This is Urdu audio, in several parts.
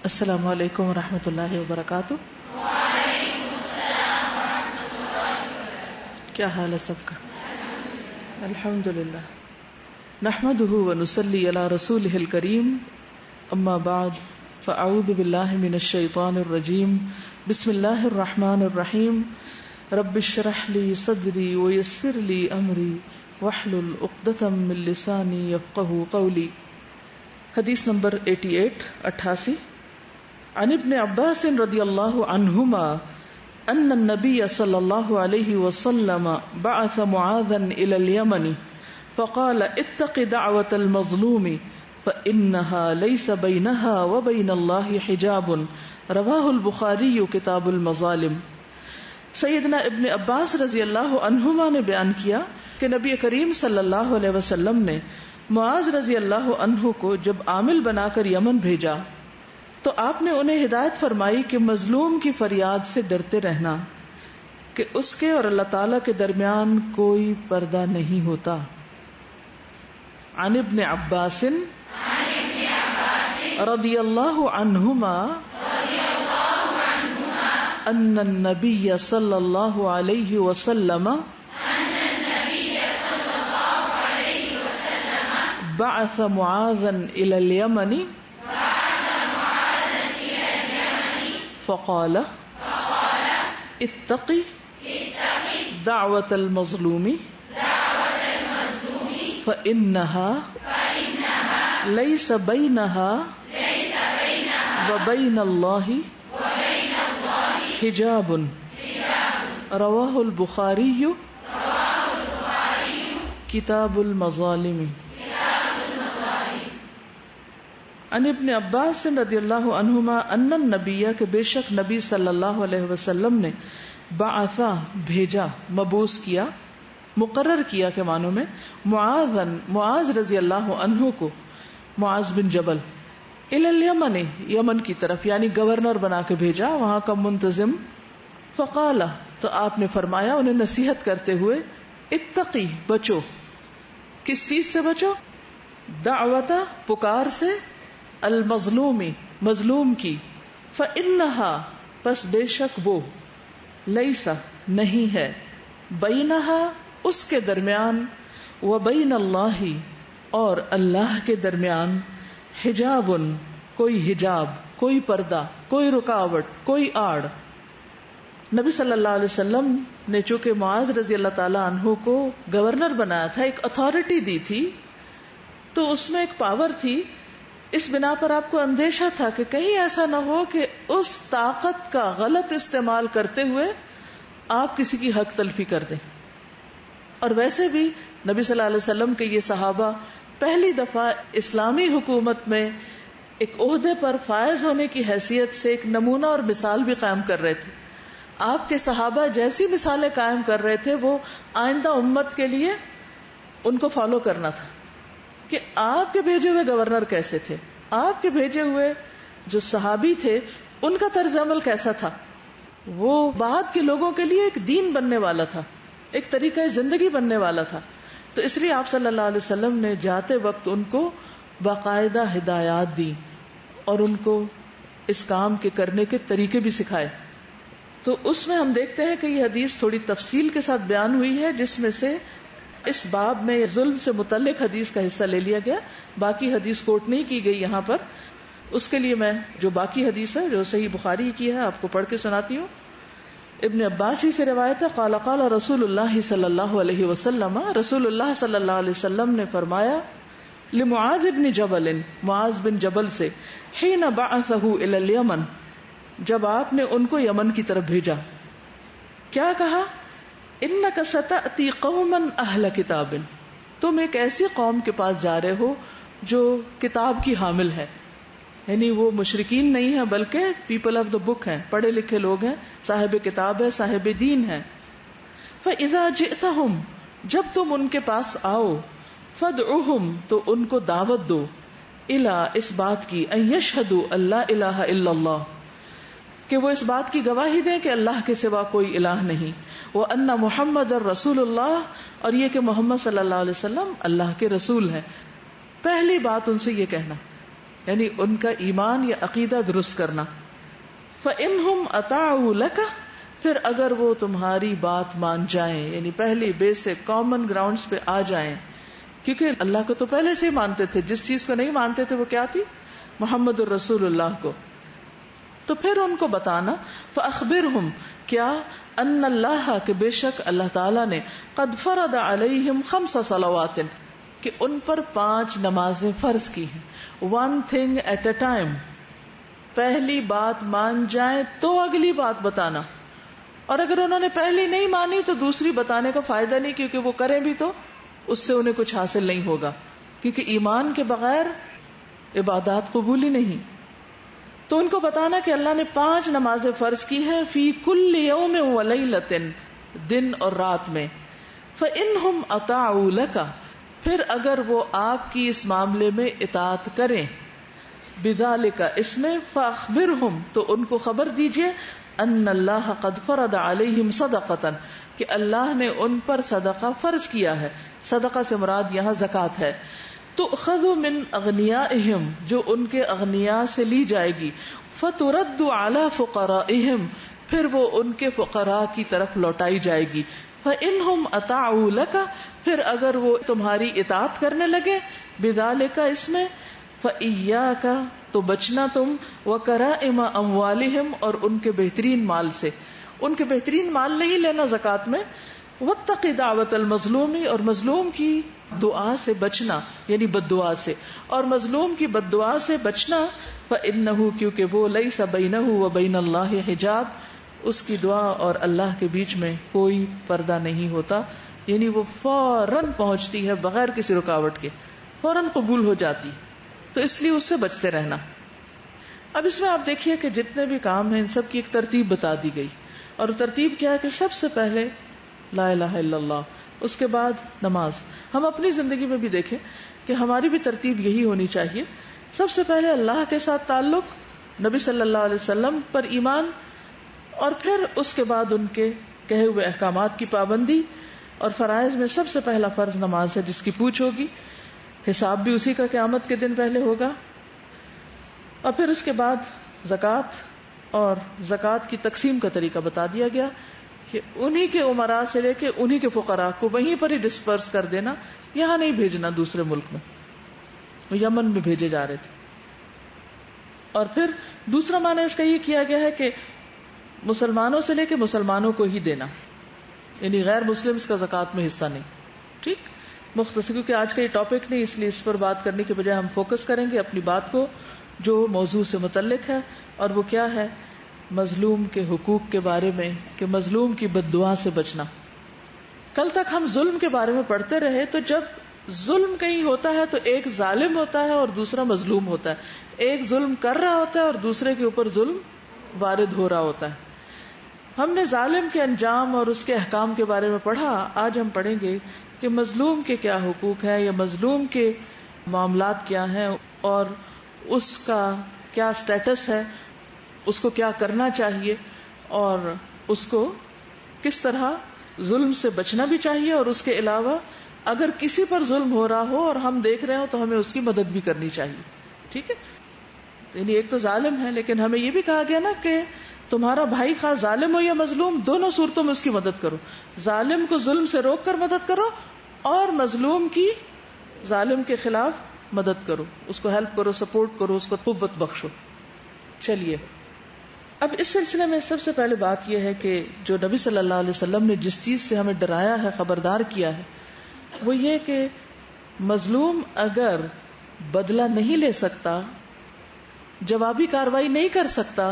السلام علیکم ورحمۃ اللہ وبرکاتہ۔ وعلیکم السلام ورحمۃ اللہ وبرکاتہ۔ کیا حال ہے سب کا؟ الحمدللہ، نحمده ونصلی علی رسولہ الکریم، اما بعد فاعوذ باللہ من الشیطان الرجیم، بسم اللہ الرحمن الرحیم، رب اشرح لی صدری ویسر لی امری واحلل عقدۃ من لسانی یفقہوا قولی۔ حدیث نمبر 88 عن ابن عباس رضی اللہ عنہما ان النبی صلی اللہ علیہ وسلم بعث معاذا الى اليمن فقال اتق دعوة المظلوم فإنها ليس بينها وبين الله حجاب، رواہ البخاری کتاب المظالم۔ سیدنا ابن عباس رضی اللہ عنہما نے بیان کیا کہ نبی کریم صلی اللہ علیہ وسلم نے معاذ رضی اللہ عنہ کو جب عامل بنا کر یمن بھیجا تو آپ نے انہیں ہدایت فرمائی کہ مظلوم کی فریاد سے ڈرتے رہنا کہ اس کے اور اللہ تعالی کے درمیان کوئی پردہ نہیں ہوتا۔ عن ابن عباس رضی اللہ عنہما ان النبی صلی اللہ علیہ وسلم بعث معاذا الى اليمن فقال اتق دعوة المظلوم فإنها ليس بينها وبين الله حجاب، رواه البخاری کتاب المظالم۔ ان ابن عباس رضی اللہ عنہما ان النبی کہ بے شک نبی صلی اللہ علیہ وسلم نے بعثا بھیجا، مبعوث کیا، مقرر کیا کے معنوں میں معاذ رضی اللہ عنہ کو، معاذ بن جبل، الی الیمن یمن کی طرف، یعنی گورنر بنا کے بھیجا، وہاں کا منتظم۔ فقال تو آپ نے فرمایا انہیں نصیحت کرتے ہوئے، اتقی بچو، کس چیز سے بچو؟ دعوتا پکار سے، المظلومی مظلوم کی، فإنها پس بے شک وہ، لیسا نہیں ہے، بینها اس کے درمیان، وبین اللہ اور اللہ کے درمیان، حجاب کوئی حجاب، کوئی پردہ، کوئی رکاوٹ، کوئی آڑ۔ نبی صلی اللہ علیہ وسلم نے چونکہ معاذ رضی اللہ تعالی عنہ کو گورنر بنایا تھا، ایک اتھارٹی دی تھی، تو اس میں ایک پاور تھی، اس بنا پر آپ کو اندیشہ تھا کہ کہیں ایسا نہ ہو کہ اس طاقت کا غلط استعمال کرتے ہوئے آپ کسی کی حق تلفی کر دیں۔ اور ویسے بھی نبی صلی اللہ علیہ وسلم کے یہ صحابہ پہلی دفعہ اسلامی حکومت میں ایک عہدے پر فائز ہونے کی حیثیت سے ایک نمونہ اور مثال بھی قائم کر رہے تھے۔ آپ کے صحابہ جیسی مثالیں قائم کر رہے تھے وہ آئندہ امت کے لیے ان کو فالو کرنا تھا کہ آپ کے بھیجے ہوئے گورنر کیسے تھے، آپ کے بھیجے ہوئے جو صحابی تھے ان کا طرز عمل کیسا تھا۔ وہ بعد کے لوگوں کے لیے ایک دین بننے والا تھا، ایک طریقہ زندگی بننے والا تھا۔ تو اس لیے آپ صلی اللہ علیہ وسلم نے جاتے وقت ان کو باقاعدہ ہدایات دی اور ان کو اس کام کے کرنے کے طریقے بھی سکھائے۔ تو اس میں ہم دیکھتے ہیں کہ یہ حدیث تھوڑی تفصیل کے ساتھ بیان ہوئی ہے، جس میں سے اس باب میں ظلم سے متعلق حدیث کا حصہ لے لیا گیا، باقی حدیث کوٹ نہیں کی گئی یہاں پر۔ اس کے لیے میں جو باقی حدیث ہے جو صحیح بخاری کی ہے آپ کو پڑھ کے سناتی ہوں۔ ابن عباس ہی سے روایت ہے، قال قال رسول اللہ صلی اللہ علیہ وسلم، رسول اللہ صلی اللہ علیہ وسلم نے فرمایا لمعاذ بن جبل، معاذ بن جبل سے، حین بعثہ الی الیمن، جب آپ نے ان کو یمن کی طرف بھیجا، کیا کہا؟ انک ستأتی قوما اہل کتاب، تم ایک ایسی قوم کے پاس جا رہے ہو جو کتاب کی حامل ہے، یعنی وہ مشرکین نہیں ہیں بلکہ پیپل آف دا بک ہیں، پڑھے لکھے لوگ ہیں، صاحب کتاب ہے، صاحب دین ہے۔ فإذا جئتہم، جب تم ان کے پاس آؤ، فادعوہم، تو ان کو دعوت دو، الی اس بات کی، ان یشہدوا ان لا الہ الا اللہ، کہ وہ اس بات کی گواہی دیں کہ اللہ کے سوا کوئی الہ نہیں، وَأَنَّ مُحَمَّدَ الرَّسُولُ اللَّهِ، اور یہ کہ محمد صلی اللہ علیہ وسلم اللہ کے رسول ہے۔ پہلی بات ان سے یہ کہنا یعنی ان کا ایمان یا عقیدہ درست کرنا. فَإِنْهُمْ أَطَاعُوا لَكَ، پھر اگر وہ تمہاری بات مان جائیں، یعنی پہلی بیسک کامن گراؤنڈز پہ آ جائیں، کیونکہ اللہ کو تو پہلے سے ہی مانتے تھے، جس چیز کو نہیں مانتے تھے وہ کیا تھی؟ محمد الرسول اللہ کو. تو پھر ان کو بتانا، فَأَخْبِرْهُمْ، کیا ان اللہ، کہ بے شک اللہ تعالیٰ نے قد فرض علیہم 5 صلوات، کہ ان پر 5 نمازیں فرض کی ہیں. 1 thing at a time، پہلی بات مان جائیں تو اگلی بات بتانا، اور اگر انہوں نے پہلی نہیں مانی تو دوسری بتانے کا فائدہ نہیں، کیونکہ وہ کریں بھی تو اس سے انہیں کچھ حاصل نہیں ہوگا، کیونکہ ایمان کے بغیر عبادات قبول ہی نہیں. تو ان کو بتانا کہ اللہ نے 5 نمازیں فرض کی ہیں، فی کل یوم و لیلۃ، دن اور رات میں. فإنہم اطاعوا لک، پھر اگر وہ آپ کی اس معاملے میں اطاعت کریں، بذالک، اس میں، فاخبرہم، تو ان کو خبر دیجئے، ان اللہ قد فرض علیہم صدقۃ، کہ اللہ نے ان پر صدقہ فرض کیا ہے. صدقہ سے مراد یہاں زکوٰۃ ہے. تؤخذ من اغنیائہم، جو ان کے اغنیاء سے لی جائے گی. فترد علی فقرائہم، پھر وہ ان کے فقراء کی طرف لوٹائی جائے گی. فإنہم اطاعوا لک، پھر اگر وہ تمہاری اطاعت کرنے لگے، بذالک، اس میں، فإیاک، تو بچنا تم، وکرائم اموالہم، اور ان کے بہترین مال سے. ان کے بہترین مال نہیں لینا زکوٰۃ میں. واتق دعوت المظلوم، اور مظلوم کی دعا سے بچنا، یعنی بد دعا سے، اور مظلوم کی بد دعا سے بچنا. فإنہ، کیونکہ وہ، لیس بینہ وبین اللہ حجاب، اس کی دعا اور اللہ کے بیچ میں کوئی پردہ نہیں ہوتا، یعنی وہ فوراً پہنچتی ہے بغیر کسی رکاوٹ کے، فوراً قبول ہو جاتی. تو اس لیے اس سے بچتے رہنا. اب اس میں آپ دیکھیے کہ جتنے بھی کام ہیں ان سب کی ایک ترتیب بتا دی گئی، اور ترتیب کیا ہے کہ سب سے پہلے لا الہ الا اللہ، اس کے بعد نماز. ہم اپنی زندگی میں بھی دیکھیں کہ ہماری بھی ترتیب یہی ہونی چاہیے. سب سے پہلے اللہ کے ساتھ تعلق، نبی صلی اللہ علیہ وسلم پر ایمان، اور پھر اس کے بعد ان کے کہے ہوئے احکامات کی پابندی. اور فرائض میں سب سے پہلا فرض نماز ہے، جس کی پوچھ ہوگی، حساب بھی اسی کا قیامت کے دن پہلے ہوگا. اور پھر اس کے بعد زکوٰۃ، اور زکوٰۃ کی تقسیم کا طریقہ بتا دیا گیا کہ انہی کے امراء سے لے کے انہی کے فقراء کو وہیں پر ہی ڈسپرس کر دینا، یہاں نہیں بھیجنا دوسرے ملک میں. وہ یمن میں بھیجے جا رہے تھے. اور پھر دوسرا معنی اس کا یہ کیا گیا ہے کہ مسلمانوں سے لے کے مسلمانوں کو ہی دینا، یعنی غیر مسلمز کا زکوٰۃ میں حصہ نہیں. ٹھیک، مختصر، کیونکہ آج کا یہ ٹاپک نہیں، اس لیے اس پر بات کرنے کے بجائے ہم فوکس کریں گے اپنی بات کو جو موضوع سے متعلق ہے، اور وہ کیا ہے؟ مظلوم کے حقوق کے بارے میں، کہ مظلوم کی بد دعا سے بچنا. کل تک ہم ظلم کے بارے میں پڑھتے رہے، تو جب ظلم کہیں ہوتا ہے تو ایک ظالم ہوتا ہے اور دوسرا مظلوم ہوتا ہے. ایک ظلم کر رہا ہوتا ہے اور دوسرے کے اوپر ظلم وارد ہو رہا ہوتا ہے. ہم نے ظالم کے انجام اور اس کے احکام کے بارے میں پڑھا. آج ہم پڑھیں گے کہ مظلوم کے کیا حقوق ہیں، یا مظلوم کے معاملات کیا ہیں، اور اس کا کیا سٹیٹس ہے، اس کو کیا کرنا چاہیے، اور اس کو کس طرح ظلم سے بچنا بھی چاہیے. اور اس کے علاوہ اگر کسی پر ظلم ہو رہا ہو اور ہم دیکھ رہے ہوں تو ہمیں اس کی مدد بھی کرنی چاہیے. ٹھیک ہے، یعنی ایک تو ظالم ہے، لیکن ہمیں یہ بھی کہا گیا نا کہ تمہارا بھائی خواہ ظالم ہو یا مظلوم، دونوں صورتوں میں اس کی مدد کرو. ظالم کو ظلم سے روک کر مدد کرو، اور مظلوم کی ظالم کے خلاف مدد کرو، اس کو ہیلپ کرو، سپورٹ کرو، اس کو قوت بخشو. چلیے، اب اس سلسلے میں سب سے پہلے بات یہ ہے کہ جو نبی صلی اللہ علیہ وسلم نے جس چیز سے ہمیں ڈرایا ہے، خبردار کیا ہے، وہ یہ کہ مظلوم اگر بدلہ نہیں لے سکتا، جوابی کاروائی نہیں کر سکتا،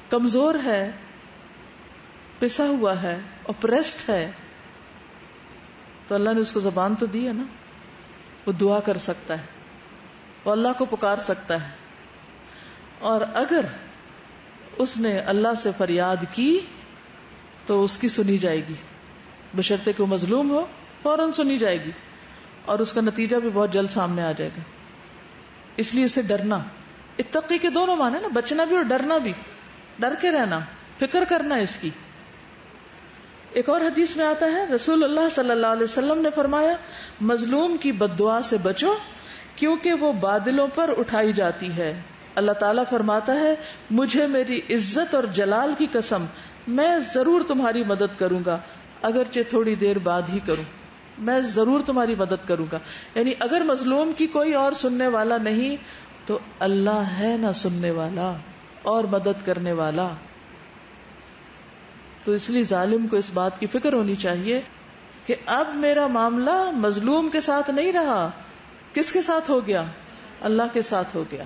کمزور ہے، پسا ہوا ہے، اپریسڈ ہے، تو اللہ نے اس کو زبان تو دی ہے نا، وہ دعا کر سکتا ہے، وہ اللہ کو پکار سکتا ہے. اور اگر اس نے اللہ سے فریاد کی تو اس کی سنی جائے گی، بشرطے کہ وہ مظلوم ہو، فوراً سنی جائے گی، اور اس کا نتیجہ بھی بہت جلد سامنے آ جائے گا. اس لیے اسے ڈرنا، اتقی کے دونوں معنی نا، بچنا بھی اور ڈرنا بھی، ڈر کے رہنا، فکر کرنا اس کی. ایک اور حدیث میں آتا ہے، رسول اللہ صلی اللہ علیہ وسلم نے فرمایا، مظلوم کی بد دعا سے بچو، کیونکہ وہ بادلوں پر اٹھائی جاتی ہے. اللہ تعالیٰ فرماتا ہے مجھے میری عزت اور جلال کی قسم میں ضرور تمہاری مدد کروں گا اگرچہ تھوڑی دیر بعد ہی کروں. میں ضرور تمہاری مدد کروں گا. یعنی اگر مظلوم کی کوئی اور سننے والا نہیں تو اللہ ہے نہ سننے والا اور مدد کرنے والا. تو اس لیے ظالم کو اس بات کی فکر ہونی چاہیے کہ اب میرا معاملہ مظلوم کے ساتھ نہیں رہا. کس کے ساتھ ہو گیا؟ اللہ کے ساتھ ہو گیا.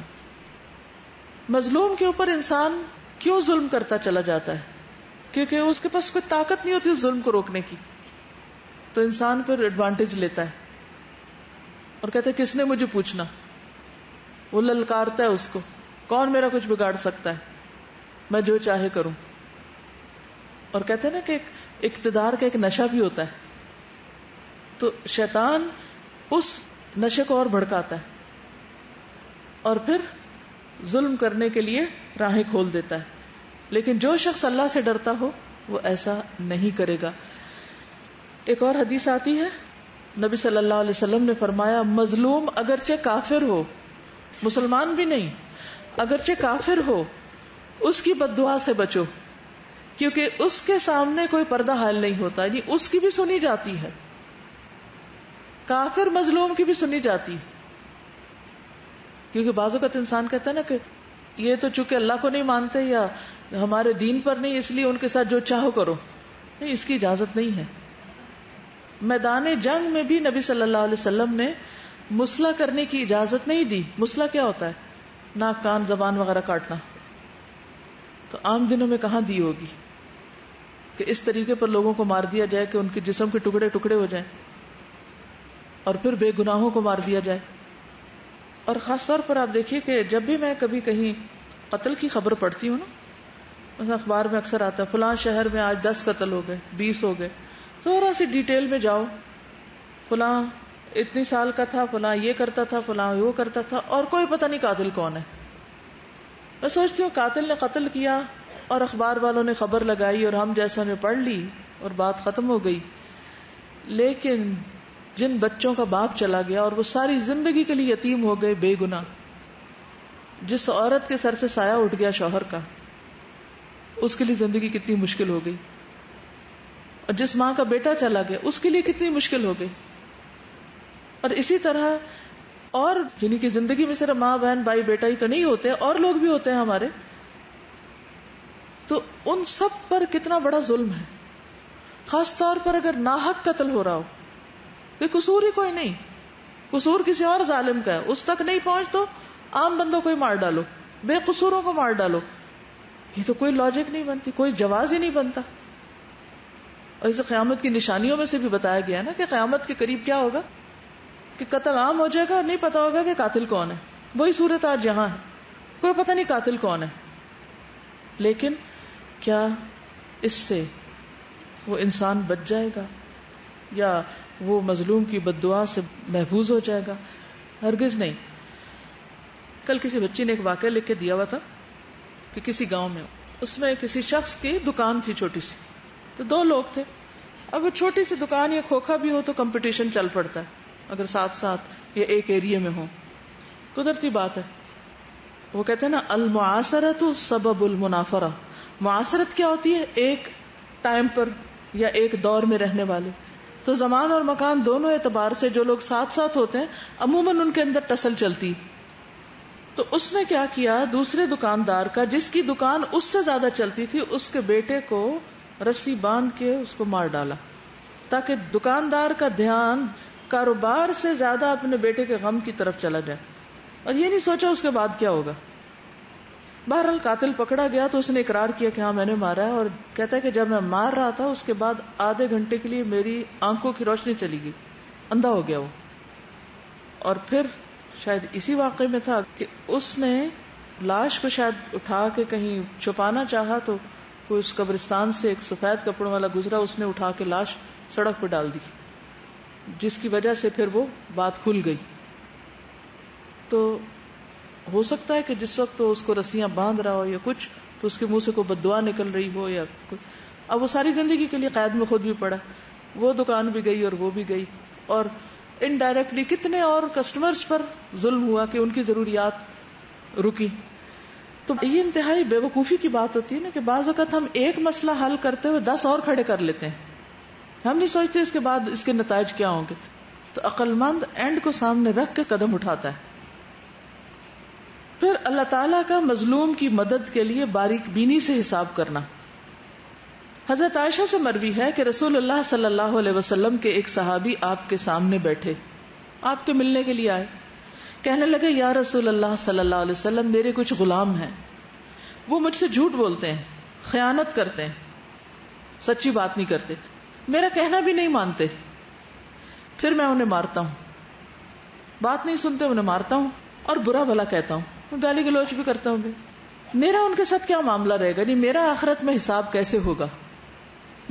مظلوم کے اوپر انسان کیوں ظلم کرتا چلا جاتا ہے؟ کیونکہ اس کے پاس کوئی طاقت نہیں ہوتی اس ظلم کو روکنے کی. تو انسان پھر ایڈوانٹیج لیتا ہے اور کہتا ہے کس نے مجھے پوچھنا. وہ للکارتا ہے اس کو، کون میرا کچھ بگاڑ سکتا ہے، میں جو چاہے کروں. اور کہتے ہیں نا کہ اقتدار کا ایک نشہ بھی ہوتا ہے. تو شیطان اس نشے کو اور بھڑکاتا ہے اور پھر ظلم کرنے کے لیے راہیں کھول دیتا ہے. لیکن جو شخص اللہ سے ڈرتا ہو وہ ایسا نہیں کرے گا. ایک اور حدیث آتی ہے، نبی صلی اللہ علیہ وسلم نے فرمایا مظلوم اگرچہ کافر ہو، مسلمان بھی نہیں، اگرچہ کافر ہو، اس کی بد دعا سے بچو، کیونکہ اس کے سامنے کوئی پردہ حائل نہیں ہوتا. یعنی اس کی بھی سنی جاتی ہے، کافر مظلوم کی بھی سنی جاتی. کیونکہ بعض اوقات انسان کہتا ہے نا کہ یہ تو چونکہ اللہ کو نہیں مانتے یا ہمارے دین پر نہیں، اس لیے ان کے ساتھ جو چاہو کرو. نہیں، اس کی اجازت نہیں ہے. میدان جنگ میں بھی نبی صلی اللہ علیہ وسلم نے مسلح کرنے کی اجازت نہیں دی. مسلح کیا ہوتا ہے؟ ناک کان زبان وغیرہ کاٹنا. تو عام دنوں میں کہاں دی ہوگی کہ اس طریقے پر لوگوں کو مار دیا جائے کہ ان کے جسم کے ٹکڑے ٹکڑے ہو جائیں اور پھر بے گناہوں کو مار دیا جائے. اور خاص طور پر آپ دیکھیے کہ جب بھی میں کبھی کہیں قتل کی خبر پڑھتی ہوں نا، اخبار میں اکثر آتا ہے فلاں شہر میں آج 10 قتل ہو گئے، 20 ہو گئے. تھوڑا سی ڈیٹیل میں جاؤ، فلاں اتنی سال کا تھا، فلاں یہ کرتا تھا، فلاں وہ کرتا تھا، اور کوئی پتہ نہیں قاتل کون ہے. میں سوچتی ہوں قاتل نے قتل کیا اور اخبار والوں نے خبر لگائی اور ہم جیسا نے پڑھ لی اور بات ختم ہو گئی. لیکن جن بچوں کا باپ چلا گیا اور وہ ساری زندگی کے لیے یتیم ہو گئے بے گناہ، جس عورت کے سر سے سایہ اٹھ گیا شوہر کا، اس کے لیے زندگی کتنی مشکل ہو گئی. اور جس ماں کا بیٹا چلا گیا اس کے لیے کتنی مشکل ہو گئی. اور اسی طرح اور یعنی کہ زندگی میں صرف ماں بہن بھائی بیٹا ہی تو نہیں ہوتے، اور لوگ بھی ہوتے ہیں ہمارے. تو ان سب پر کتنا بڑا ظلم ہے، خاص طور پر اگر ناحق قتل ہو رہا ہو، کہ قصور ہی کوئی نہیں، قصور کسی اور ظالم کا ہے، اس تک نہیں پہنچ تو عام بندوں کو ہی مار ڈالو، بے قصوروں کو مار ڈالو. یہ تو کوئی لاجک نہیں بنتی، کوئی جواز ہی نہیں بنتا. اور اسے قیامت کی نشانیوں میں سے بھی بتایا گیا نا کہ قیامت کے قریب کیا ہوگا کہ قتل عام ہو جائے گا، نہیں پتا ہوگا کہ قاتل کون ہے. وہی صورت آج یہاں ہے، کوئی پتہ نہیں قاتل کون ہے. لیکن کیا اس سے وہ انسان بچ جائے گا یا وہ مظلوم کی بد دعا سے محفوظ ہو جائے گا؟ ہرگز نہیں. کل کسی بچی نے ایک واقعہ لکھ کے دیا ہوا تھا کہ کسی گاؤں میں اس میں کسی شخص کی دکان تھی چھوٹی سی. تو 2 لوگ تھے. اب وہ چھوٹی سی دکان یا کھوکھا بھی ہو تو کمپٹیشن چل پڑتا ہے اگر ساتھ ساتھ یا ایک ایریے میں ہو. قدرتی بات ہے. وہ کہتے ہیں نا المعاصرۃ سبب المنافرہ. معاصرت کیا ہوتی ہے؟ ایک ٹائم پر یا ایک دور میں رہنے والے. تو زمان اور مکان دونوں اعتبار سے جو لوگ ساتھ ساتھ ہوتے ہیں عموماً ان کے اندر ٹسل چلتی. تو اس نے کیا کیا، دوسرے دکاندار کا جس کی دکان اس سے زیادہ چلتی تھی، اس کے بیٹے کو رسی باندھ کے اس کو مار ڈالا تاکہ دکاندار کا دھیان کاروبار سے زیادہ اپنے بیٹے کے غم کی طرف چلا جائے. اور یہ نہیں سوچا اس کے بعد کیا ہوگا. بہرحال قاتل پکڑا گیا تو اس نے اقرار کیا کہ ہاں میں نے مارا ہے. اور کہتا ہے کہ جب میں مار رہا تھا اس کے بعد آدھے گھنٹے کے لیے میری آنکھوں کی روشنی چلی گئی، اندھا ہو گیا وہ. اور پھر شاید اسی واقعے میں تھا کہ اس نے لاش کو شاید اٹھا کے کہیں چھپانا چاہا تو کوئی اس قبرستان سے ایک سفید کپڑوں والا گزرا، اس نے اٹھا کے لاش سڑک پہ ڈال دی، جس کی وجہ سے پھر وہ بات کھل گئی. تو ہو سکتا ہے کہ جس وقت تو اس کو رسیاں باندھ رہا ہو یا کچھ تو اس کے منہ سے کوئی بد دعا نکل رہی ہو یا کچھ. اب وہ ساری زندگی کے لیے قید میں خود بھی پڑا، وہ دکان بھی گئی اور وہ بھی گئی. اور انڈائریکٹلی کتنے اور کسٹمرز پر ظلم ہوا کہ ان کی ضروریات رکی. تو یہ انتہائی بے وقوفی کی بات ہوتی ہے نا کہ بعض اوقات ہم ایک مسئلہ حل کرتے ہوئے 10 اور کھڑے کر لیتے ہیں. ہم نہیں سوچتے اس کے بعد اس کے نتائج کیا ہوں گے. تو عقل مند اینڈ کو سامنے رکھ کے قدم اٹھاتا ہے. پھر اللہ تعالیٰ کا مظلوم کی مدد کے لیے باریک بینی سے حساب کرنا. حضرت عائشہ سے مروی ہے کہ رسول اللہ صلی اللہ علیہ وسلم کے ایک صحابی آپ کے سامنے بیٹھے، آپ کے ملنے کے لیے آئے. کہنے لگے یا رسول اللہ صلی اللہ علیہ وسلم، میرے کچھ غلام ہیں، وہ مجھ سے جھوٹ بولتے ہیں، خیانت کرتے ہیں، سچی بات نہیں کرتے، میرا کہنا بھی نہیں مانتے، پھر میں انہیں مارتا ہوں، بات نہیں سنتے انہیں مارتا ہوں اور برا بھلا کہتا ہوں، گالی گلوچ بھی کرتا ہوں. میرا ان کے ساتھ کیا معاملہ رہے گا؟ نہیں میرا آخرت میں حساب کیسے ہوگا؟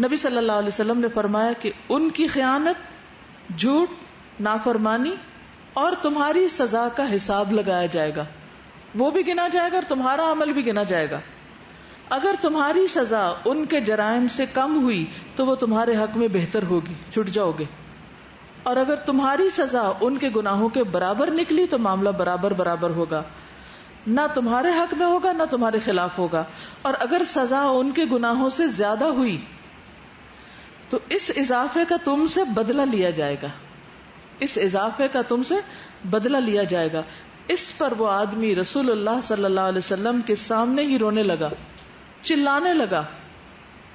نبی صلی اللہ علیہ وسلم نے فرمایا کہ ان کی خیانت، جھوٹ، نافرمانی اور تمہاری سزا کا حساب لگایا جائے گا. وہ بھی گنا جائے گا اور تمہارا عمل بھی گنا جائے گا. اگر تمہاری سزا ان کے جرائم سے کم ہوئی تو وہ تمہارے حق میں بہتر ہوگی، چھٹ جاؤ گے، اور اگر تمہاری سزا ان کے گناہوں کے برابر نکلی تو معاملہ برابر برابر ہوگا، نہ تمہارے حق میں ہوگا نہ تمہارے خلاف ہوگا. اور اگر سزا ان کے گناہوں سے زیادہ ہوئی تو اس اضافے کا تم سے بدلہ لیا جائے گا، اس اضافے کا تم سے بدلہ لیا جائے گا. اس پر وہ آدمی رسول اللہ صلی اللہ علیہ وسلم کے سامنے ہی رونے لگا، چلانے لگا،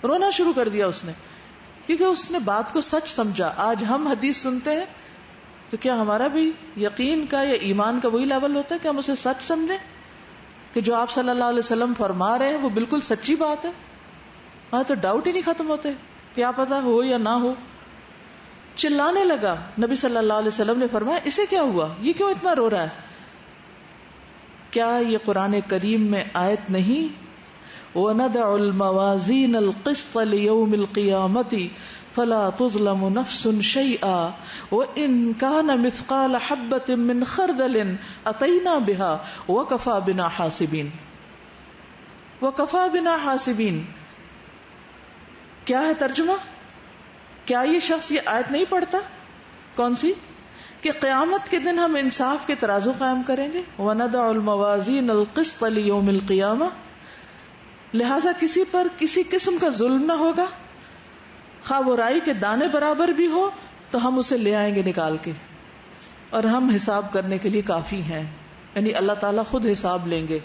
رونا شروع کر دیا اس نے، کیونکہ اس نے بات کو سچ سمجھا. آج ہم حدیث سنتے ہیں تو کیا ہمارا بھی یقین کا یا ایمان کا وہی لیول ہوتا ہے کہ ہم اسے سچ سمجھیں کہ جو آپ صلی اللہ علیہ وسلم فرما رہے ہیں وہ بالکل سچی بات ہے؟ ہاں تو ڈاؤٹ ہی نہیں ختم ہوتے، کیا پتا ہو یا نہ ہو. چلانے لگا. نبی صلی اللہ علیہ وسلم نے فرمایا اسے کیا ہوا، یہ کیوں اتنا رو رہا ہے؟ کیا یہ قرآن کریم میں آیت نہیں وَنَدَعُ الْمَوَازِينَ الْقِسْطَ لِيَوْمِ الْقِيَامَةِ فَلَا تُظْلَمُ نَفْسٌ شَيْئًا وَإِنْ كَانَ مِثْقَالَ حَبَّةٍ مِّنْ خَرْدَلٍ أَتَيْنَا بِهَا وَكَفَى بِنَا حَاسِبِينَ. وَكَفَى بِنَا حَاسِبِينَ کیا ہے ترجمہ؟ کیا یہ شخص یہ آیت نہیں پڑھتا؟ کون سی؟ کہ قیامت کے دن ہم انصاف کے ترازو قائم کریں گے. وَنَدَعُ الْمَوَازِينَ الْقِسْطَ لِيَوْمِ الْقِيَامَةِ، لہٰذا کسی پر کسی قسم کا ظلم نہ ہوگا، خواہ وہ رائی کے دانے برابر بھی ہو تو ہم اسے لے آئیں گے نکال کے، اور ہم حساب کرنے کے لیے کافی ہیں. یعنی اللہ تعالیٰ خود حساب لیں گے.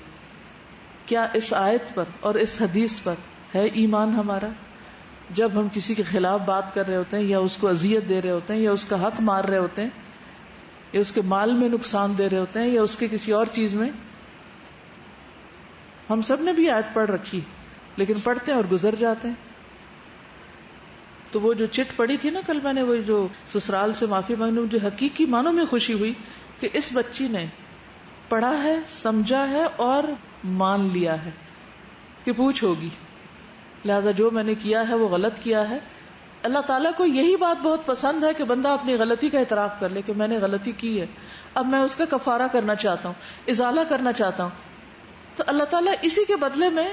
کیا اس آیت پر اور اس حدیث پر ہے ایمان ہمارا؟ جب ہم کسی کے خلاف بات کر رہے ہوتے ہیں یا اس کو اذیت دے رہے ہوتے ہیں یا اس کا حق مار رہے ہوتے ہیں یا اس کے مال میں نقصان دے رہے ہوتے ہیں یا اس کے کسی اور چیز میں، ہم سب نے بھی آیت پڑھ رکھی لیکن پڑھتے ہیں اور گزر جاتے ہیں. تو وہ جو چٹ پڑی تھی نا کل میں نے، وہ جو سسرال سے معافی مانگنے، مجھے حقیقی معنوں میں خوشی ہوئی کہ اس بچی نے پڑھا ہے، سمجھا ہے اور مان لیا ہے کہ پوچھ ہوگی، لہذا جو میں نے کیا ہے وہ غلط کیا ہے. اللہ تعالیٰ کو یہی بات بہت پسند ہے کہ بندہ اپنی غلطی کا اعتراف کر لے کہ میں نے غلطی کی ہے، اب میں اس کا کفارہ کرنا چاہتا ہوں، ازالہ کرنا چاہتا ہوں. تو اللہ تعالیٰ اسی کے بدلے میں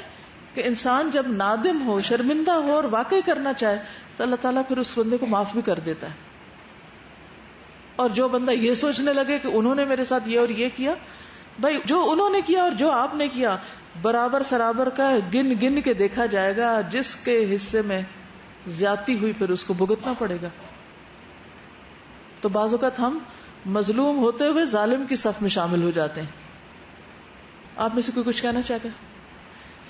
کہ انسان جب نادم ہو، شرمندہ ہو اور واقعی کرنا چاہے تو اللہ تعالیٰ پھر اس بندے کو معاف بھی کر دیتا ہے. اور جو بندہ یہ سوچنے لگے کہ انہوں نے میرے ساتھ یہ اور یہ کیا، بھائی جو انہوں نے کیا اور جو آپ نے کیا برابر سرابر کا گن گن کے دیکھا جائے گا. جس کے حصے میں زیادتی ہوئی پھر اس کو بھگتنا پڑے گا. تو بعض اوقات ہم مظلوم ہوتے ہوئے ظالم کی صف میں شامل ہو جاتے ہیں. آپ میں سے کوئی کچھ کہنا چاہے گا؟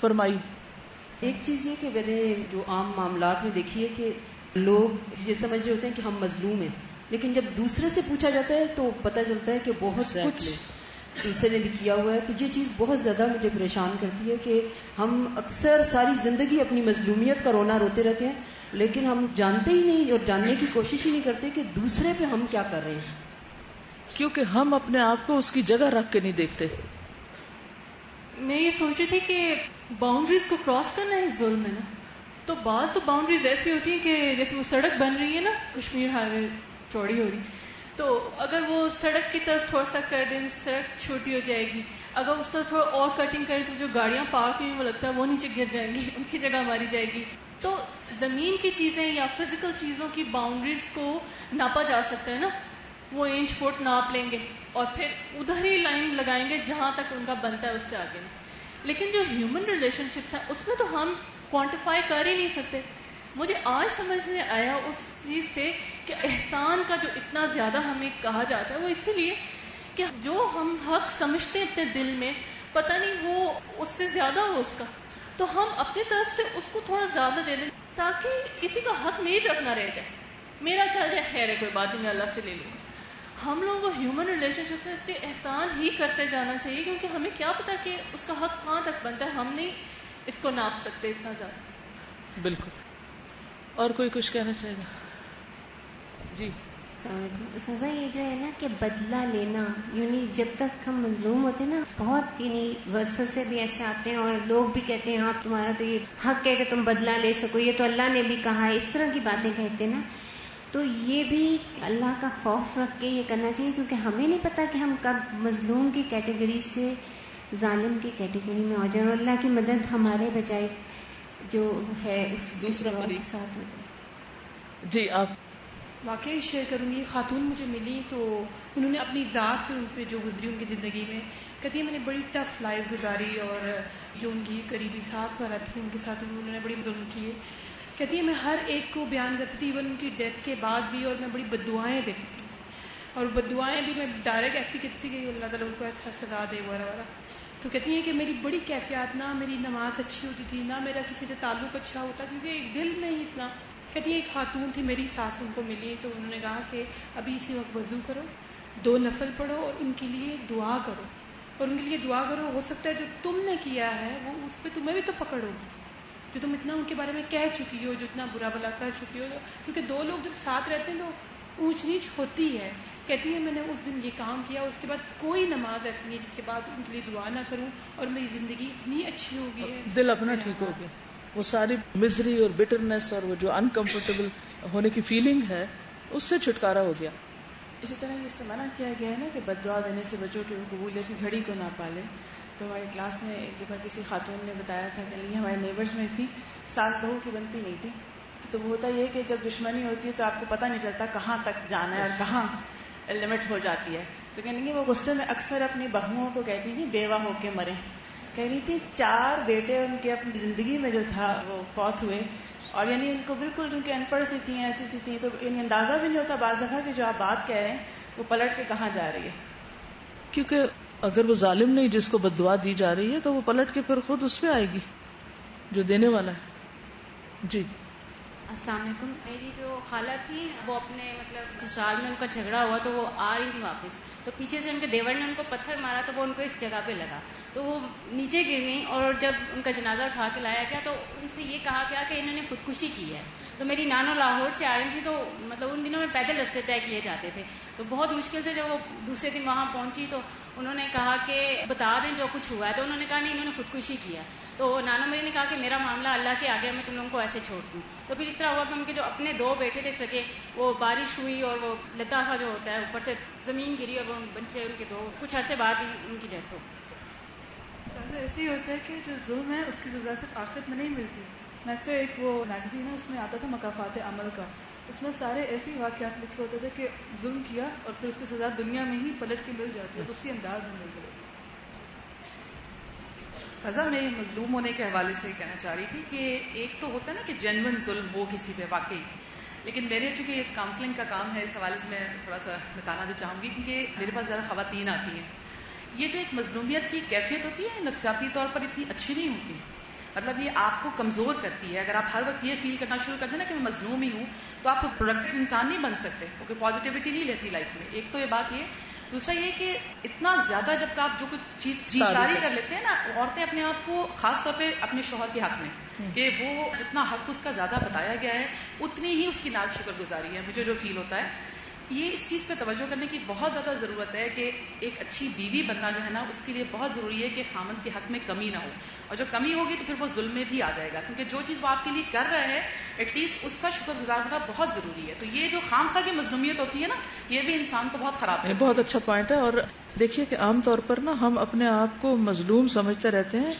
فرمائیے. ایک چیز یہ کہ میں نے جو عام معاملات میں دیکھی ہے کہ لوگ یہ سمجھ رہے ہوتے ہیں کہ ہم مظلوم ہیں، لیکن جب دوسرے سے پوچھا جاتا ہے تو پتہ چلتا ہے کہ بہت کچھ دوسرے نے بھی کیا ہوا ہے. تو یہ چیز بہت زیادہ مجھے پریشان کرتی ہے کہ ہم اکثر ساری زندگی اپنی مظلومیت کا رونا روتے رہتے ہیں، لیکن ہم جانتے ہی نہیں اور جاننے کی کوشش ہی نہیں کرتے کہ دوسرے پہ ہم کیا کر رہے ہیں، کیونکہ ہم اپنے آپ کو اس کی جگہ رکھ کے نہیں دیکھتے. میں یہ سوچ رہی تھی کہ باؤنڈریز کو کراس کرنا ہے ظلم ہے نا. تو بعض تو باؤنڈریز ایسی ہوتی ہیں کہ جیسے وہ سڑک بن رہی ہے نا، کشمیر ہائی وے چوڑی ہو رہی، تو اگر وہ سڑک کی طرف تھوڑا سا کر دیں سڑک چھوٹی ہو جائے گی. اگر اس طرح تھوڑا اور کٹنگ کریں تو جو گاڑیاں پارک ہوئی وہ لگتا ہے وہ نیچے گر جائیں گی، ان کی جگہ ماری جائے گی. تو زمین کی چیزیں یا فزیکل چیزوں کی باؤنڈریز کو ناپا جا سکتا ہے نا. وہ انچ فٹ ناپ لیں گے اور پھر ادھر ہی لائن لگائیں گے جہاں تک ان کا بنتا ہے، اس سے آگے نہیں. لیکن جو ہیومن ریلیشن شپس ہیں اس میں تو ہم کوانٹیفائی کر ہی نہیں سکتے. مجھے آج سمجھ میں آیا اس چیز سے کہ احسان کا جو اتنا زیادہ ہمیں کہا جاتا ہے وہ اسی لیے کہ جو ہم حق سمجھتے ہیں اپنے دل میں، پتہ نہیں وہ اس سے زیادہ ہو اس کا، تو ہم اپنی طرف سے اس کو تھوڑا زیادہ دے دیں تاکہ کسی کا حق نہیں تک نہ رہ جائے. میرا چل جائے خیر ہے، کوئی بات نہیں، میں اللہ سے لے لوں گا. ہم لوگوں کو ہیومن ریلیشن شپ میں اس لیے احسان ہی کرتے جانا چاہیے کیونکہ ہمیں کیا پتا کہ اس کا حق کہاں تک بنتا ہے، ہم نہیں اس کو ناپ سکتے اتنا زیادہ. بالکل. اور کوئی کچھ کہنا چاہے گا؟ جی. السلام علیکم. استاذہ یہ جو ہے نا کہ بدلہ لینا، یعنی جب تک ہم مظلوم ہوتے ہیں نا، بہت یعنی ورثوں سے بھی ایسے آتے ہیں اور لوگ بھی کہتے ہیں ہاں تمہارا تو یہ حق ہے کہ تم بدلہ لے سکو، یہ تو اللہ نے بھی کہا ہے، اس طرح کی باتیں کہتے ہیں نا. تو یہ بھی اللہ کا خوف رکھ کے یہ کرنا چاہیے کیونکہ ہمیں نہیں پتا کہ ہم کب مظلوم کی کیٹیگری سے ظالم کی کیٹیگری میں ہو جائیں اور اللہ کی مدد ہمارے بجائے جو ہے اس دوسرے کے ساتھ ہو جائے. جی آپ. واقعی شیئر کروں گی. خاتون مجھے ملی تو انہوں نے اپنی ذات پہ جو گزری ان کی زندگی میں، کہتی ہے میں نے بڑی ٹف لائف گزاری اور جو ان کی قریبی ساس وغیرہ تھی ان کے ساتھ انہوں نے بڑی ظلم کیے. کہتی ہے میں ہر ایک کو بیان کرتی تھی ایون ان کی ڈیتھ کے بعد بھی، اور میں بڑی بددعائیں دیتی تھی اور بددعائیں بھی میں ڈائریکٹ ایسی کہتی تھی کہ اللہ تعالیٰ ان کو ایسا سزا دے وغیرہ وغیرہ. تو کہتی ہیں کہ میری بڑی کیفیات، نہ میری نماز اچھی ہوتی تھی، نہ میرا کسی سے تعلق اچھا ہوتا کیونکہ دل میں ہی اتنا. کہتی ہے ایک خاتون تھی میری ساس ان کو ملی تو انہوں نے کہا کہ ابھی اسی وقت وضو کرو، 2 نفل پڑھو اور ان کے لیے دعا کرو، اور ان کے لیے دعا کرو، ہو سکتا ہے جو تم نے کیا ہے وہ اس پہ تمہیں بھی تو پکڑ ہوگی، جو تم اتنا ان کے بارے میں کہہ چکی ہو، جو اتنا برا بلا کر چکی ہو. کیونکہ 2 لوگ جب ساتھ رہتے ہیں تو اونچ نیچ ہوتی ہے. کہتی ہے میں نے اس دن یہ کام کیا، اس کے بعد کوئی نماز ایسی نہیں جس کے بعد ان کے لیے دعا نہ کروں، اور میری زندگی اتنی اچھی ہو گئی ہے، دل اپنا ٹھیک ہو گیا، وہ ساری مزری اور بٹرنس اور وہ جو انکمفرٹیبل ہونے کی فیلنگ ہے اس سے چھٹکارا ہو گیا. اسی طرح اس سے منع کیا گیا ہے نا کہ بد دعا دینے سے بچوں کہ وہ قبولیتی گھڑی کو نہ پالے. تو ہماری کلاس میں ایک دفعہ کسی خاتون نے بتایا تھا کہ ہمارے نیبرز میں تھی، ساس بہو کی بنتی نہیں تھی. تو وہ ہوتا یہ کہ جب دشمنی ہوتی ہے تو آپ کو پتہ نہیں چلتا کہاں تک جانا ہے اور کہاں لمٹ ہو جاتی ہے. تو کہنے لگی وہ غصے میں اکثر اپنی بہوؤں کو کہتی تھی بیوہ ہو کے مرے. کہہ رہی تھی 4 بیٹے ان کے اپنی زندگی میں جو تھا وہ فوت ہوئے، اور یعنی ان کو بالکل ان کے ان پڑھ سی تھیں، ایسی سی تھیں، تو یعنی اندازہ بھی نہیں ہوتا بعض دفعہ کہ جو آپ بات کہہ رہے ہیں وہ پلٹ کے کہاں جا رہی ہے. کیونکہ اگر وہ ظالم نہیں جس کو بد دعا دی جا رہی ہے تو وہ پلٹ کے پھر خود اس پہ آئے گی جو دینے والا ہے. جی. السلام علیکم. میری جو خالہ تھی وہ اپنے مطلب سسرال میں ان کا جھگڑا ہوا تو وہ آ رہی تھی واپس، تو پیچھے سے ان کے دیور نے ان کو پتھر مارا تو وہ ان کو اس جگہ پہ لگا تو وہ نیچے گر گئیں، اور جب ان کا جنازہ اٹھا کے لایا گیا تو ان سے یہ کہا گیا کہ انہوں نے خودکشی کی ہے. تو میری نانو لاہور سے آ رہی تھی تو مطلب ان دنوں میں پیدل راستے طے کیے جاتے تھے، تو بہت مشکل سے جب وہ دوسرے دن وہاں پہنچی تو انہوں نے کہا کہ بتا دیں جو کچھ ہوا ہے، تو انہوں نے کہا نہیں انہوں نے خودکشی کیا. تو نانا میری نے کہا کہ میرا معاملہ اللہ کے آگے میں تم لوگوں کو ایسے چھوڑ دوں. تو پھر اس طرح ہوا کہ ان کے جو اپنے 2 بیٹے تھے سکے، وہ بارش ہوئی اور وہ لتا سا جو ہوتا ہے اوپر سے زمین گری اور وہ بچے ان کے 2 کچھ عرصے بعد ہی ان کی ڈیتھ ہو. ایسے ہی ہوتا ہے کہ جو ظلم ہے اس کی سزا صرف آخرت میں نہیں ملتی. میں اکثر ایک وہ میگزین ہے اس میں آتا تھا مکافات عمل کا، اس میں سارے ایسے واقعات لکھے ہوتے تھے کہ ظلم کیا اور پھر اس کی سزا دنیا میں ہی پلٹ کے مل جاتی ہے، اسی انداز میں مل جاتی ہے. سزا میں مظلوم ہونے کے حوالے سے کہنا چاہ رہی تھی کہ ایک تو ہوتا ہے نا کہ جینون ظلم ہو کسی پہ واقعی، لیکن میرے چونکہ ایک کاؤنسلنگ کا کام ہے اس حوالے سے میں تھوڑا سا بتانا بھی چاہوں گی کیونکہ میرے پاس زیادہ خواتین آتی ہیں. یہ جو ایک مظلومیت کی کیفیت ہوتی ہے نفسیاتی طور پر اتنی اچھی نہیں ہوتی، مطلب یہ آپ کو کمزور کرتی ہے. اگر آپ ہر وقت یہ فیل کرنا شروع کر دیں نا کہ میں مظلوم ہی ہوں تو آپ پروڈکٹیو انسان نہیں بن سکتے کیونکہ پازیٹیوٹی نہیں لیتی لائف میں. ایک تو یہ بات یہ، دوسرا یہ کہ اتنا زیادہ جب آپ جو کچھ چیز جیتاری کر لیتے ہیں نا، عورتیں اپنے آپ کو خاص طور پہ اپنے شوہر کے حق میں کہ وہ جتنا حق اس کا زیادہ بتایا گیا ہے اتنی ہی اس کی ناک شکر گزاری ہے. مجھے جو فیل ہوتا ہے یہ اس چیز پہ توجہ کرنے کی بہت زیادہ ضرورت ہے کہ ایک اچھی بیوی بننا جو ہے نا اس کے لیے بہت ضروری ہے کہ خامند کے حق میں کمی نہ ہو، اور جو کمی ہوگی تو پھر وہ ظلم میں بھی آ جائے گا کیونکہ جو چیز وہ آپ کے لیے کر رہا ہے ایٹ لیسٹ اس کا شکر گزار ہونا بہت ضروری ہے. تو یہ جو خام خواہ کی مظلومیت ہوتی ہے نا یہ بھی انسان کو بہت خراب ہے. بہت اچھا پوائنٹ ہے. اور دیکھیے کہ عام طور پر نا ہم اپنے آپ کو مظلوم سمجھتے رہتے ہیں.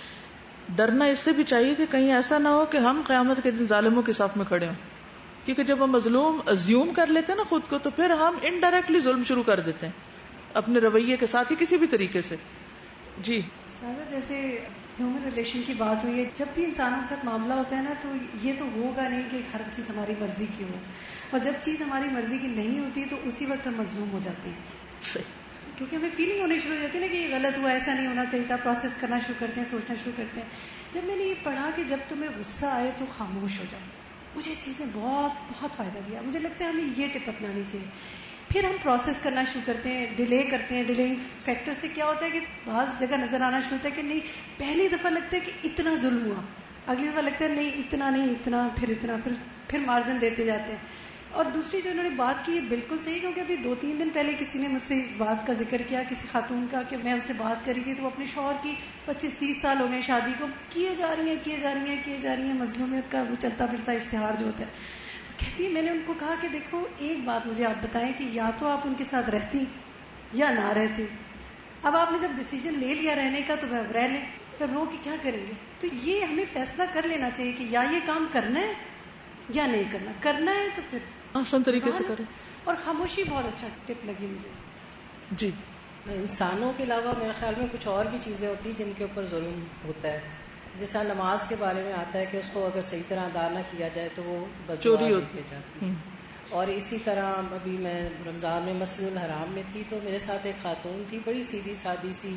ڈرنا اس سے بھی چاہیے کہ کہیں ایسا نہ ہو کہ ہم قیامت کے دن ظالموں کے صف میں کھڑے ہوں کیونکہ جب ہم مظلوم ازیوم کر لیتے ہیں نا خود کو، تو پھر ہم انڈائریکٹلی ظلم شروع کر دیتے ہیں اپنے رویے کے ساتھ ہی کسی بھی طریقے سے. جی جیسے ہیومن ریلیشن کی بات ہوئی ہے، جب بھی انسانوں کے ساتھ معاملہ ہوتا ہے نا تو یہ تو ہوگا نہیں کہ ہر چیز ہماری مرضی کی ہو، اور جب چیز ہماری مرضی کی نہیں ہوتی تو اسی وقت ہم مظلوم ہو جاتے ہیں، کیونکہ ہمیں فیلنگ ہونی شروع ہو جاتی ہے نا کہ یہ غلط ہوا، ایسا نہیں ہونا چاہیے تھا، پروسیس کرنا شروع کرتے ہیں، سوچنا شروع کرتے ہیں. جب میں نے یہ پڑھا کہ جب تمہیں غصہ آئے تو خاموش ہو جاؤ، مجھے اس چیز نے بہت بہت فائدہ دیا. مجھے لگتا ہے ہمیں یہ ٹپ اپنانی چاہیے. پھر ہم پروسیس کرنا شروع کرتے ہیں، ڈیلے کرتے ہیں. ڈیلنگ فیکٹر سے کیا ہوتا ہے کہ بعض جگہ نظر آنا شروع ہوتا ہے کہ نہیں، پہلی دفعہ لگتا ہے کہ اتنا ظلم ہوا، اگلی دفعہ لگتا ہے نہیں اتنا نہیں، اتنا، پھر مارجن دیتے جاتے ہیں. اور دوسری جو انہوں نے بات کی ہے بالکل صحیح، کیونکہ ابھی 2-3 دن پہلے کسی نے مجھ سے اس بات کا ذکر کیا، کسی خاتون کا، کہ میں ان سے بات کری تھی تو وہ اپنے شوہر کی 25-30 سال ہو گئے شادی کو، کیے جا رہی ہیں مظلومیت کا وہ چلتا پھرتا اشتہار جو ہوتا ہے. کہتی ہے میں نے ان کو کہا کہ دیکھو ایک بات مجھے آپ بتائیں کہ یا تو آپ ان کے ساتھ رہتی یا نہ رہتی. اب آپ نے جب ڈیسیجن لے لیا رہنے کا تو وہ رہ لیں، پھر رو کے کیا کریں گے. تو یہ ہمیں فیصلہ کر لینا چاہیے کہ یا یہ کام کرنا ہے یا نہیں کرنا. کرنا ہے تو پھر آسان طریقے سے کریں. اور خاموشی بہت اچھا ٹپ لگی مجھے. جی انسانوں کے علاوہ میرے خیال میں کچھ اور بھی چیزیں ہوتی ہیں جن کے اوپر ظلم ہوتا ہے. جیسا نماز کے بارے میں آتا ہے کہ اس کو اگر صحیح طرح ادا نہ کیا جائے تو وہ چوری ہوتی ہے. اور اسی طرح ابھی میں رمضان میں مسجد الحرام میں تھی تو میرے ساتھ ایک خاتون تھی، بڑی سیدھی سادی سی،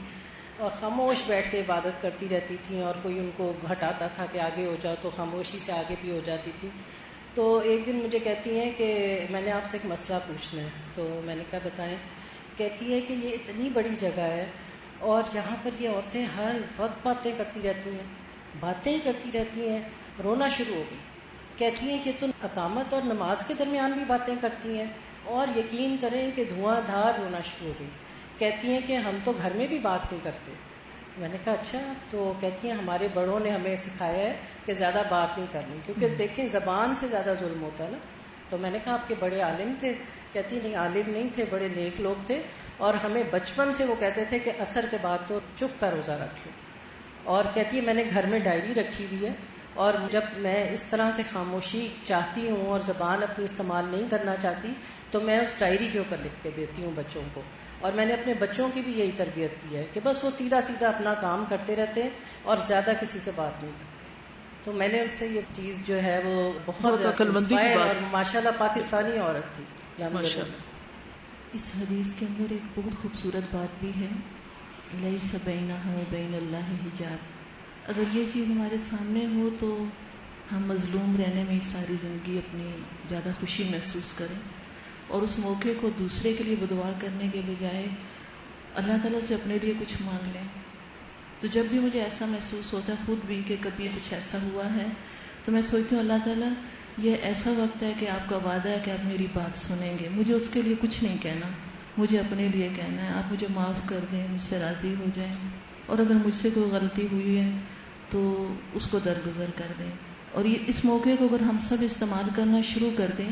اور خاموش بیٹھ کے عبادت کرتی رہتی تھیں، اور کوئی ان کو ہٹاتا تھا کہ آگے ہو جاؤ تو خاموشی سے آگے بھی ہو جاتی تھی. تو ایک دن مجھے کہتی ہیں کہ میں نے آپ سے ایک مسئلہ پوچھنا ہے. تو میں نے کہا بتائیں. کہتی ہے کہ یہ اتنی بڑی جگہ ہے اور یہاں پر یہ عورتیں ہر وقت باتیں کرتی رہتی ہیں. رونا شروع ہو گئی. کہتی ہیں کہ تم اقامت اور نماز کے درمیان بھی باتیں کرتی ہیں، اور یقین کریں کہ دھواں دھار رونا شروع ہو گئی. کہتی ہیں کہ ہم تو گھر میں بھی بات نہیں کرتے. میں نے کہا اچھا. تو کہتی ہیں ہمارے بڑوں نے ہمیں سکھایا ہے کہ زیادہ بات نہیں کرنی، کیونکہ دیکھیں زبان سے زیادہ ظلم ہوتا ہے نا. تو میں نے کہا آپ کے بڑے عالم تھے؟ کہتی نہیں عالم نہیں تھے، بڑے نیک لوگ تھے، اور ہمیں بچپن سے وہ کہتے تھے کہ عصر کے بعد تو چپ کا روزہ رکھ لو. اور کہتی ہے میں نے گھر میں ڈائری رکھی ہوئی ہے، اور جب میں اس طرح سے خاموشی چاہتی ہوں اور زبان اپنی استعمال نہیں کرنا چاہتی تو میں اس ڈائری کے اوپر لکھ کے دیتی ہوں بچوں کو. اور میں نے اپنے بچوں کی بھی یہی تربیت کی ہے کہ بس وہ سیدھا اپنا کام کرتے رہتے ہیں اور زیادہ کسی سے بات نہیں کرتے. تو میں نے ان سے یہ چیز جو ہے وہ بہت عقلمندی کی بات، اور ماشاءاللہ پاکستانی عورت تھی. اس حدیث کے اندر ایک بہت خوبصورت بات بھی ہے، لیس بینہا و بین اللہ حجاب. اگر یہ چیز ہمارے سامنے ہو تو ہم مظلوم رہنے میں ساری زندگی اپنی زیادہ خوشی محسوس کریں، اور اس موقع کو دوسرے کے لیے بدعا کرنے کے بجائے اللہ تعالیٰ سے اپنے لیے کچھ مانگ لیں. تو جب بھی مجھے ایسا محسوس ہوتا ہے خود بھی کہ کبھی کچھ ایسا ہوا ہے تو میں سوچتی ہوں اللہ تعالیٰ یہ ایسا وقت ہے کہ آپ کا وعدہ ہے کہ آپ میری بات سنیں گے، مجھے اس کے لیے کچھ نہیں کہنا، مجھے اپنے لیے کہنا ہے. آپ مجھے معاف کر دیں، مجھ سے راضی ہو جائیں، اور اگر مجھ سے کوئی غلطی ہوئی ہے تو اس کو درگزر کر دیں. اور یہ اس موقع کو اگر ہم سب استعمال کرنا شروع کر دیں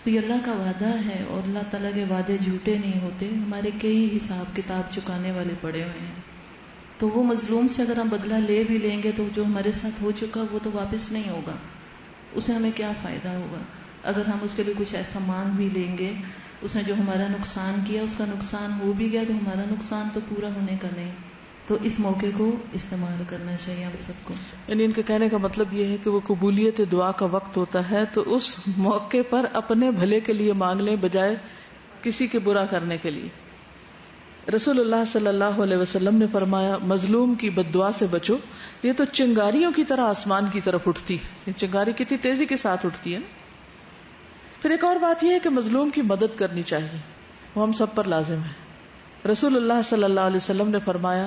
تو یہ اللہ کا وعدہ ہے، اور اللہ تعالیٰ کے وعدے جھوٹے نہیں ہوتے. ہمارے کئی حساب کتاب چکانے والے پڑے ہوئے ہیں. تو وہ مظلوم سے اگر ہم بدلہ لے بھی لیں گے تو جو ہمارے ساتھ ہو چکا وہ تو واپس نہیں ہوگا، اسے ہمیں کیا فائدہ ہوگا. اگر ہم اس کے لیے کچھ ایسا مانگ بھی لیں گے، اس نے جو ہمارا نقصان کیا اس کا نقصان ہو بھی گیا تو ہمارا نقصان تو پورا ہونے کا نہیں. تو اس موقع کو استعمال کرنا چاہیے ہم سب کو. یعنی ان کے کہنے کا مطلب یہ ہے کہ وہ قبولیت دعا کا وقت ہوتا ہے تو اس موقع پر اپنے بھلے کے لیے مانگ لیں بجائے کسی کے برا کرنے کے لیے. رسول اللہ صلی اللہ علیہ وسلم نے فرمایا مظلوم کی بد دعا سے بچو، یہ تو چنگاریوں کی طرح آسمان کی طرف اٹھتی ہے. چنگاری کتنی تیزی کے ساتھ اٹھتی ہے نا. پھر ایک اور بات یہ ہے کہ مظلوم کی مدد کرنی چاہیے، وہ ہم سب پر لازم ہے. رسول اللہ صلی اللہ علیہ وسلم نے فرمایا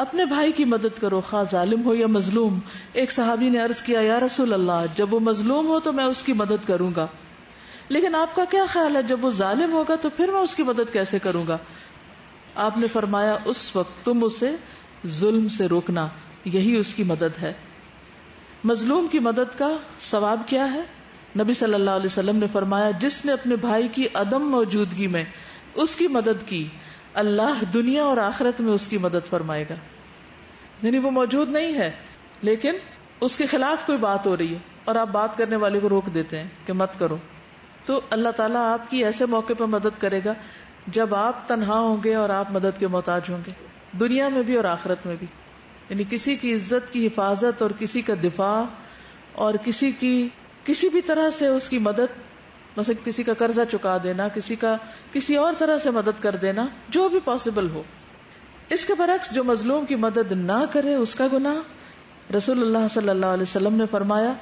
اپنے بھائی کی مدد کرو خواہ ظالم ہو یا مظلوم. ایک صحابی نے عرض کیا یا رسول اللہ جب وہ مظلوم ہو تو میں اس کی مدد کروں گا، لیکن آپ کا کیا خیال ہے جب وہ ظالم ہوگا تو پھر میں اس کی مدد کیسے کروں گا؟ آپ نے فرمایا اس وقت تم اسے ظلم سے روکنا، یہی اس کی مدد ہے. مظلوم کی مدد کا ثواب کیا ہے؟ نبی صلی اللہ علیہ وسلم نے فرمایا جس نے اپنے بھائی کی عدم موجودگی میں اس کی مدد کی اللہ دنیا اور آخرت میں اس کی مدد فرمائے گا. یعنی وہ موجود نہیں ہے لیکن اس کے خلاف کوئی بات ہو رہی ہے اور آپ بات کرنے والے کو روک دیتے ہیں کہ مت کرو، تو اللہ تعالیٰ آپ کی ایسے موقع پر مدد کرے گا جب آپ تنہا ہوں گے اور آپ مدد کے محتاج ہوں گے، دنیا میں بھی اور آخرت میں بھی. یعنی کسی کی عزت کی حفاظت اور کسی کا دفاع اور کسی کی کسی بھی طرح سے اس کی مدد، مثلا کسی کا قرضہ چکا دینا، کسی کا کسی اور طرح سے مدد کر دینا، جو بھی پاسبل ہو. اس کے برعکس جو مظلوم کی مدد نہ کرے اس کا گناہ. رسول اللہ صلی اللہ علیہ وسلم نے فرمایا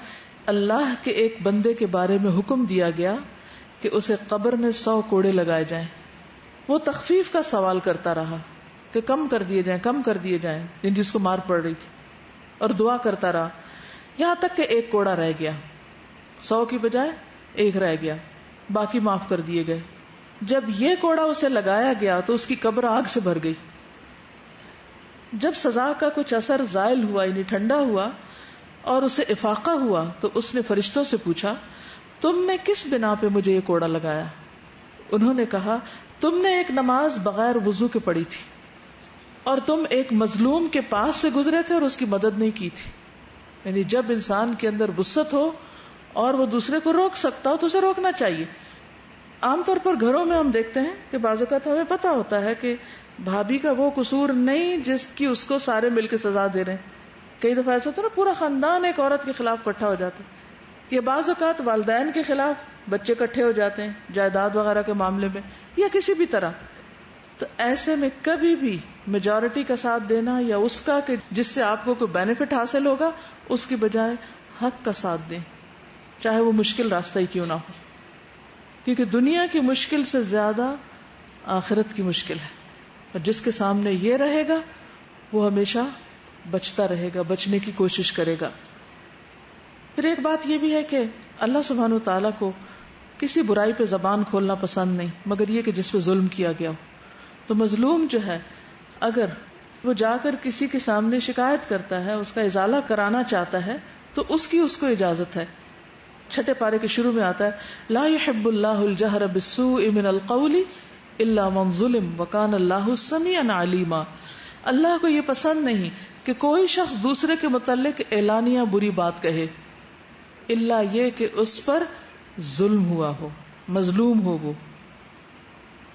اللہ کے ایک بندے کے بارے میں حکم دیا گیا کہ اسے قبر میں 100 کوڑے لگائے جائیں. وہ تخفیف کا سوال کرتا رہا کہ کم کر دیے جائیں، کم کر دیے جائیں، جس کو مار پڑ رہی تھی، اور دعا کرتا رہا یہاں تک کہ 1 کوڑا رہ گیا. 100 کی بجائے 1 رہ گیا، باقی معاف کر دیے گئے. جب یہ کوڑا اسے لگایا گیا تو اس کی قبر آگ سے بھر گئی. جب سزا کا کچھ اثر زائل ہوا، یعنی ٹھنڈا ہوا اور اسے افاقہ ہوا، تو اس نے فرشتوں سے پوچھا تم نے کس بنا پہ مجھے یہ کوڑا لگایا؟ انہوں نے کہا تم نے ایک نماز بغیر وضو کے پڑھی تھی اور تم ایک مظلوم کے پاس سے گزرے تھے اور اس کی مدد نہیں کی تھی. یعنی جب انسان کے اندر وسعت ہو اور وہ دوسرے کو روک سکتا ہو تو اسے روکنا چاہیے. عام طور پر گھروں میں ہم دیکھتے ہیں کہ بعض اوقات ہمیں پتا ہوتا ہے کہ بھابھی کا وہ قصور نہیں جس کی اس کو سارے مل کے سزا دے رہے ہیں. کئی دفعہ ایسا ہوتا ہے نا پورا خاندان ایک عورت کے خلاف اکٹھا ہو جاتا ہے، یا بعض اوقات والدین کے خلاف بچے اکٹھے ہو جاتے ہیں جائیداد وغیرہ کے معاملے میں یا کسی بھی طرح. تو ایسے میں کبھی بھی میجورٹی کا ساتھ دینا یا اس کا کہ جس سے آپ کو کوئی بینیفٹ حاصل ہوگا اس کی بجائے حق کا ساتھ دیں، چاہے وہ مشکل راستہ ہی کیوں نہ ہو. کیونکہ دنیا کی مشکل سے زیادہ آخرت کی مشکل ہے، اور جس کے سامنے یہ رہے گا وہ ہمیشہ بچتا رہے گا، بچنے کی کوشش کرے گا. پھر ایک بات یہ بھی ہے کہ اللہ سبحانہ وتعالیٰ کو کسی برائی پہ زبان کھولنا پسند نہیں مگر یہ کہ جس پہ ظلم کیا گیا ہو. تو مظلوم جو ہے اگر وہ جا کر کسی کے سامنے شکایت کرتا ہے، اس کا ازالہ کرانا چاہتا ہے، تو اس کو اجازت ہے. 6 پارے کے شروع میں آتا ہے لا يحب اللہ الجہر بالسوء من القول الا من ظلم وکان اللہ سمیعا علیما. اللہ کو یہ پسند نہیں کہ کوئی شخص دوسرے کے متعلق اعلانیہ بری بات کہے، الا یہ کہ اس پر ظلم ہوا ہو، مظلوم ہو وہ.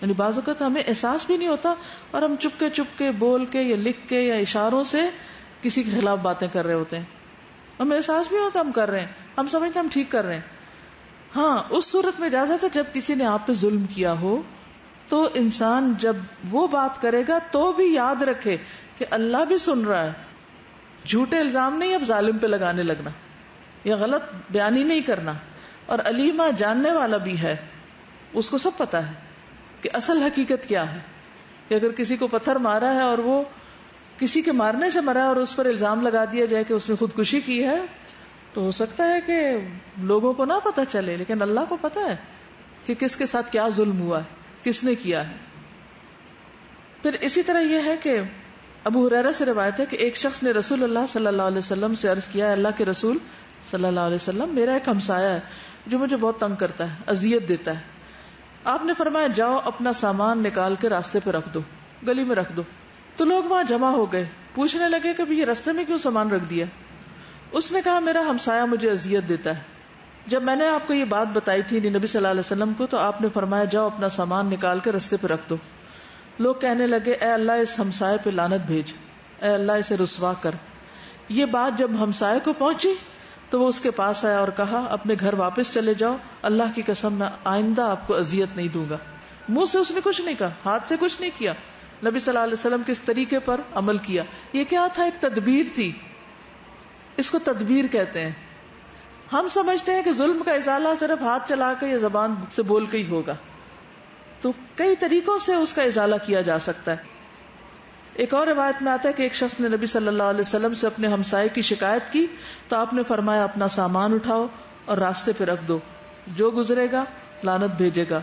یعنی بعض اوقات ہمیں احساس بھی نہیں ہوتا اور ہم چپ کے بول کے یا لکھ کے یا اشاروں سے کسی کے خلاف باتیں کر رہے ہوتے ہیں. ہمیں احساس بھی ہوتا ہم کر رہے ہیں، ہم سمجھتے ہم ٹھیک کر رہے ہیں. ہاں اس صورت میں اجازت ہے جب کسی نے آپ پہ ظلم کیا ہو تو انسان جب وہ بات کرے گا تو بھی یاد رکھے کہ اللہ بھی سن رہا ہے. جھوٹے الزام نہیں اب ظالم پہ لگانے لگنا یا غلط بیانی نہیں کرنا. اور علیمہ جاننے والا بھی ہے، اس کو سب پتا ہے کہ اصل حقیقت کیا ہے. کہ اگر کسی کو پتھر مارا ہے اور وہ کسی کے مارنے سے مرا ہے اور اس پر الزام لگا دیا جائے کہ اس نے خودکشی کی ہے تو ہو سکتا ہے کہ لوگوں کو نہ پتا چلے، لیکن اللہ کو پتا ہے کہ کس کے ساتھ کیا ظلم ہوا ہے، کس نے کیا ہے. پھر اسی طرح یہ ہے کہ ابو ہریرہ سے روایت ہے کہ ایک شخص نے رسول اللہ صلی اللہ علیہ وسلم سے عرض کیا، اللہ کے رسول صلی اللہ علیہ وسلم، میرا ایک ہمسایہ ہے جو مجھے بہت تنگ کرتا ہے، اذیت دیتا ہے. آپ نے فرمایا جاؤ اپنا سامان نکال کے راستے پہ رکھ دو، گلی میں رکھ دو. تو لوگ وہاں جمع ہو گئے، پوچھنے لگے کہ یہ راستے میں کیوں سامان رکھ دیا؟ اس نے کہا میرا ہمسایہ مجھے اذیت دیتا ہے. جب میں نے آپ کو یہ بات بتائی تھی نبی صلی اللہ علیہ وسلم کو تو آپ نے فرمایا جاؤ اپنا سامان نکال کے راستے پہ رکھ دو. لوگ کہنے لگے اے اللہ اس ہمسائے پہ لعنت بھیج، اے اللہ اسے رسوا کر. یہ بات جب ہمسائے کو پہنچی تو وہ اس کے پاس آیا اور کہا اپنے گھر واپس چلے جاؤ، اللہ کی قسم میں آئندہ آپ کو اذیت نہیں دوں گا. منہ سے اس نے کچھ نہیں کہا، ہاتھ سے کچھ نہیں کیا. نبی صلی اللہ علیہ وسلم کس طریقے پر عمل کیا. یہ کیا تھا؟ ایک تدبیر تھی. اس کو تدبیر کہتے ہیں. ہم سمجھتے ہیں کہ ظلم کا ازالہ صرف ہاتھ چلا کے یا زبان سے بول کے ہی ہوگا، تو کئی طریقوں سے اس کا ازالہ کیا جا سکتا ہے. ایک اور روایت میں آتا ہے کہ ایک شخص نے نبی صلی اللہ علیہ وسلم سے اپنے ہمسائے کی شکایت کی تو آپ نے فرمایا اپنا سامان اٹھاؤ اور راستے پہ رکھ دو، جو گزرے گا لعنت بھیجے گا.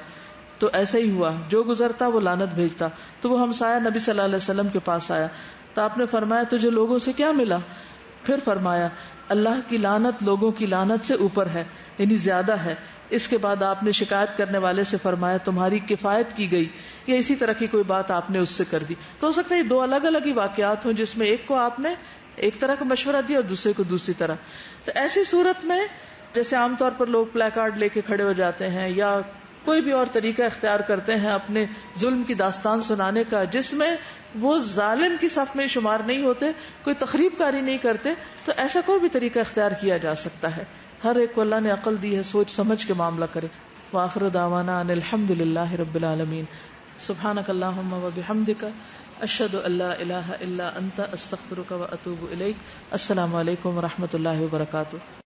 تو ایسا ہی ہوا، جو گزرتا وہ لعنت بھیجتا. تو وہ ہمسایہ نبی صلی اللہ علیہ وسلم کے پاس آیا تو آپ نے فرمایا تجھے لوگوں سے کیا ملا؟ پھر فرمایا اللہ کی لعنت لوگوں کی لعنت سے اوپر ہے، یعنی زیادہ ہے. اس کے بعد آپ نے شکایت کرنے والے سے فرمایا تمہاری کفایت کی گئی، یا اسی طرح کی کوئی بات آپ نے اس سے کر دی. تو ہو سکتا ہے یہ 2 الگ الگ ہی واقعات ہوں جس میں ایک کو آپ نے ایک طرح کا مشورہ دیا اور دوسرے کو دوسری طرح. تو ایسی صورت میں جیسے عام طور پر لوگ پلے کارڈ لے کے کھڑے ہو جاتے ہیں یا کوئی بھی اور طریقہ اختیار کرتے ہیں اپنے ظلم کی داستان سنانے کا، جس میں وہ ظالم کی صف میں شمار نہیں ہوتے، کوئی تخریب کاری نہیں کرتے، تو ایسا کوئی بھی طریقہ اختیار کیا جا سکتا ہے. ہر ایک کو اللہ نے عقل دی ہے، سوچ سمجھ کے معاملہ کرے. وآخر دعوانا ان الحمد للہ رب العالمین. سبحانک اللہم وبحمدک، اشہد ان لا الہ الا انت، استغفرک واتوب الیک. السلام علیکم ورحمۃ اللہ وبرکاتہ.